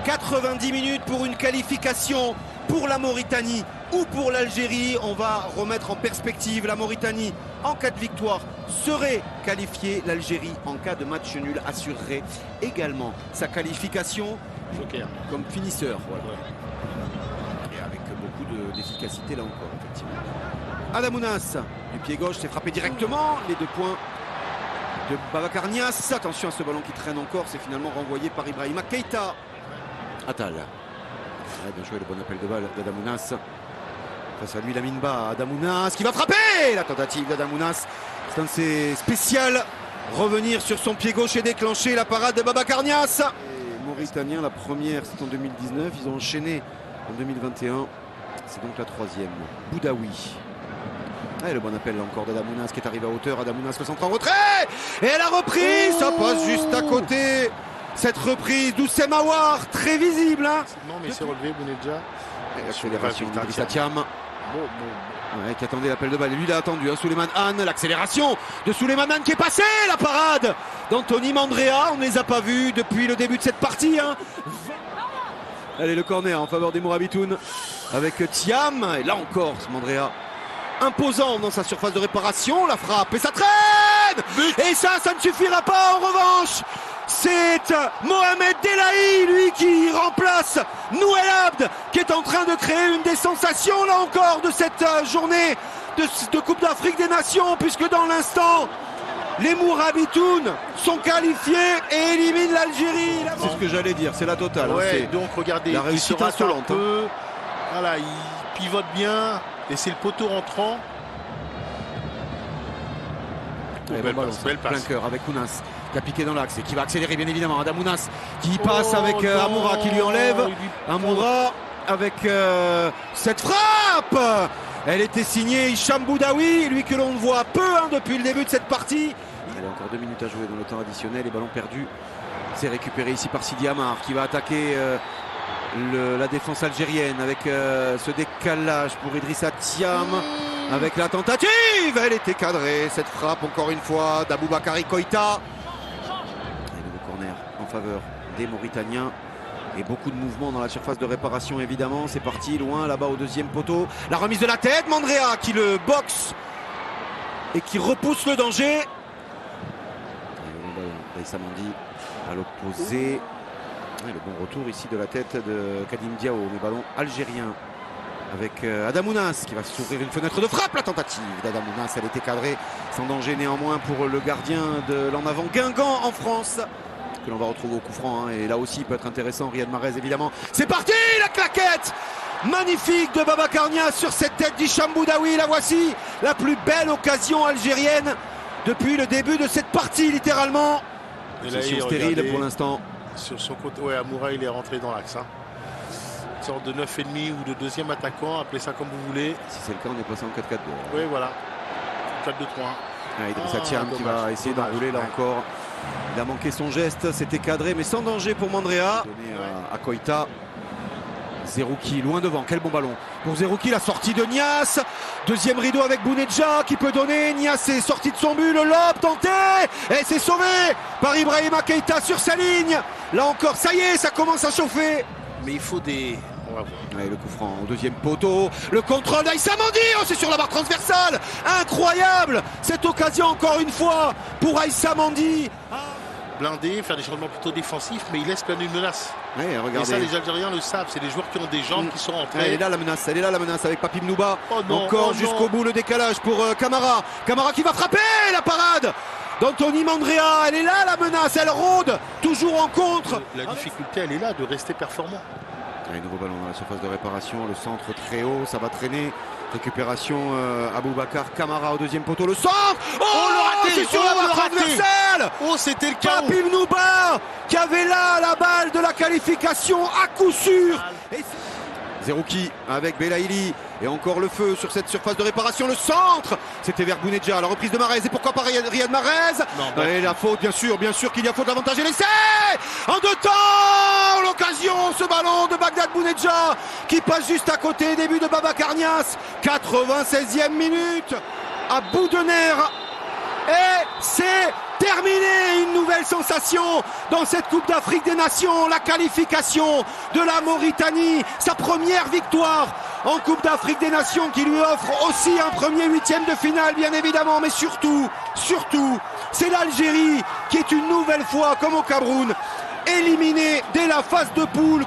90 minutes pour une qualification pour la Mauritanie ou pour l'Algérie. On va remettre en perspective. La Mauritanie, en cas de victoire, serait qualifiée. L'Algérie, en cas de match nul, assurerait également sa qualification. Joker. Comme finisseur. Voilà. Ouais. Et avec beaucoup d'efficacité là encore, effectivement. Adamounas, du pied gauche, s'est frappé directement. Les 2 points de Babacar Niasse. Attention à ce ballon qui traîne encore. C'est finalement renvoyé par Ibrahima Keita. Attal. Ouais, bien joué, le bon appel de balle d'Adamounas. Face à lui, Lamine Ba. Adamounas qui va frapper. La tentative d'Adamounas. C'est un de ses spéciales. Revenir sur son pied gauche et déclencher la parade de Babacar Niasse. Les Mauritaniens, la première, c'est en 2019. Ils ont enchaîné en 2021. C'est donc la 3e. Boudaoui. Et le bon appel là encore d'Adamounas qui est arrivé à hauteur. Adamounas le centre en retrait. Et la reprise, ça passe juste à côté. Cette reprise d'Oussem Aouar, très visible. Hein. Non, mais il s'est relevé, Bounedjah. L'accélération d'Idrissa Thiam. Ouais, qui attendait l'appel de balle. Et lui, il a attendu. Hein, Souleymane Anne, l'accélération de Souleymane Anne qui est passé. La parade d'Anthony Mandrea. On ne les a pas vus depuis le début de cette partie. Hein. Allez, le corner en faveur des Mourabitoun avec Thiam. Et là encore, Mandrea imposant dans sa surface de réparation. La frappe et ça traîne. Et ça ne suffira pas en revanche. C'est Mohamed Delahi, lui, qui remplace Nouel Abd, qui est en train de créer une des sensations, là encore, de cette journée de Coupe d'Afrique des Nations, puisque dans l'instant, les Mourabitoun sont qualifiés et éliminent l'Algérie. C'est ce que j'allais dire, c'est la totale. Ouais, hein, donc regardez, la réussite insolente. Voilà, il pivote bien, et c'est le poteau rentrant. Belle passe, plein cœur avec Ounas qui a piqué dans l'axe et qui va accélérer bien évidemment. Adamounas qui passe avec Amoura qui lui enlève. Amoura avec cette frappe. Elle était signée Hicham Boudaoui, lui que l'on voit peu depuis le début de cette partie. Il y a encore 2 minutes à jouer dans le temps additionnel et ballon perdu. C'est récupéré ici par Sidi Amar qui va attaquer la défense algérienne avec ce décalage pour Idrissa Thiam. Avec la tentative, elle était cadrée, cette frappe encore une fois d'Aboubakari Koïta. Et le corner en faveur des Mauritaniens. Et beaucoup de mouvements dans la surface de réparation évidemment. C'est parti loin là-bas au 2e poteau. La remise de la tête, Mandrea qui le boxe et qui repousse le danger. Aïssa Mandi à l'opposé. Et le bon retour ici de la tête de Kadim Diao, le ballon algérien. Avec Adamounas qui va s'ouvrir une fenêtre de frappe. La tentative d'Adamounas, elle était cadrée sans danger néanmoins pour le gardien de l'en avant Guingamp en France, que l'on va retrouver au coup franc. Hein, et là aussi il peut être intéressant. Riyad Mahrez évidemment. C'est parti, la claquette magnifique de Babacar Niasse sur cette tête d'Hicham Boudaoui. La voici, la plus belle occasion algérienne depuis le début de cette partie littéralement. C'est stérile pour l'instant. Sur son côté, ouais, Amoura il est rentré dans l'axe. Hein. Sorte de 9,5 ou de 2e attaquant, appelez ça comme vous voulez. Si c'est le cas, on est passé en 4-4-2. Oui, voilà. 4-2-3. Idrissa Thiam qui va essayer d'enrouler là encore. Il a manqué son geste, c'était cadré, mais sans danger pour Mandrea. Donné à Koïta. Zerouki, loin devant, quel bon ballon. Pour Zerouki, la sortie de Niasse. 2e rideau avec Bounedjah qui peut donner. Niasse est sorti de son but, le lob tenté. Et c'est sauvé par Ibrahima Keita sur sa ligne. Là encore, ça y est, ça commence à chauffer. Mais il faut des... Ouais, le coup franc au 2e poteau, le contrôle d'Aïssa Mandi, oh, c'est sur la barre transversale, incroyable cette occasion encore une fois pour Aïssa Mandi. Blindé, faire des changements plutôt défensifs, mais il laisse planer une menace. Ouais, regardez. Et ça les Algériens le savent, c'est des joueurs qui ont des jambes qui sont rentrés. Elle est là la menace avec Papi Mnouba. Oh non, encore jusqu'au bout le décalage pour Camara. Camara qui va frapper, la parade d'Anthony Mandrea, elle est là la menace, elle rôde toujours en contre. La difficulté elle est là de rester performant. Un nouveau ballon dans la surface de réparation, le centre très haut, ça va traîner. Récupération Aboubacar Camara au 2e poteau, le centre. Oh, le raté, c'est sur la barre transversale. Oh, c'était le chaos. Papi Mnouba qui avait là la balle de la qualification à coup sûr. Zerouki avec Belaïli et encore le feu sur cette surface de réparation, le centre, c'était vers Bounedjah, la reprise de Mahrez et pourquoi pas Riyad Mahrez. Et la faute, bien sûr qu'il y a faute, l'avantage et l'essai en 2 temps, l'occasion, ce ballon de Bagdad Bounedjah qui passe juste à côté, début de Babacar Niasse, 96e minute, à bout de nerfs et c'est terminé. Une nouvelle sensation dans cette Coupe d'Afrique des Nations, la qualification de la Mauritanie, sa première victoire en Coupe d'Afrique des Nations qui lui offre aussi un premier huitième de finale bien évidemment, mais surtout, c'est l'Algérie qui est une nouvelle fois, comme au Cameroun, éliminée dès la phase de poule.